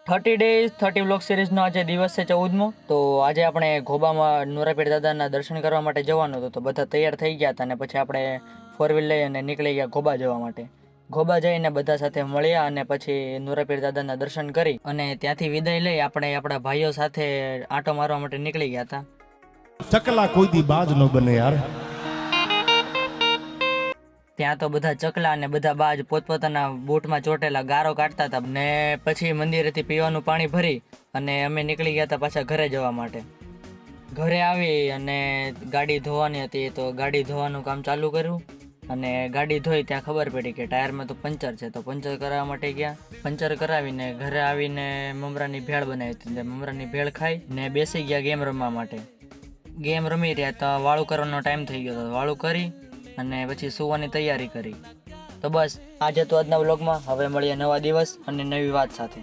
30 days 30 vlog સિરીઝનો આજે દિવસ છે 14મો. તો આજે આપણે ઘોબામાં નોરાપીર દાદાના દર્શન કરવા માટે જવાનું હતું. તો બધા તૈયાર થઈ ગયા હતા અને પછી આપણે 4 વ્હીલ લઈ અને નીકળી ગયા ઘોબા જવા માટે. ઘોબા જઈને બધા સાથે મળ્યા અને પછી નોરાપીર દાદાના દર્શન કરી અને ત્યાંથી વિદાય લઈ આપણે આપણા ભાઈઓ સાથે આંટો મારવા માટે નીકળી ગયા હતા. ચકલા કોઈ દી બાજ ન બને યાર. ત્યાં તો બધા ચકલા અને બધા બાજ પોતપોતાના બૂટમાં ચોટેલા ગારો કાઢતા હતા ને પછી મંદિરેથી પીવાનું પાણી ભરી અને અમે નીકળી ગયા હતા પાછા ઘરે જવા માટે. ઘરે આવી અને ગાડી ધોવાની હતી તો ગાડી ધોવાનું કામ ચાલુ કર્યું અને ગાડી ધોઈ ત્યાં ખબર પડી કે ટાયરમાં તો પંચર છે. તો પંચર કરાવવા માટે ગયા. પંચર કરાવીને ઘરે આવીને મમરાની ભેળ બનાવી હતી. મમરાની ભેળ ખાઈ ને બેસી ગયા ગેમ રમવા માટે. ગેમ રમી રહ્યા તો વાળું કરવાનો ટાઈમ થઈ ગયો હતો. વાળું કરી અને પછી સૂવાની તૈયારી કરી. તો બસ આજે તો આજના વ્લોગમાં. હવે મળીએ નવા દિવસ અને નવી વાત સાથે.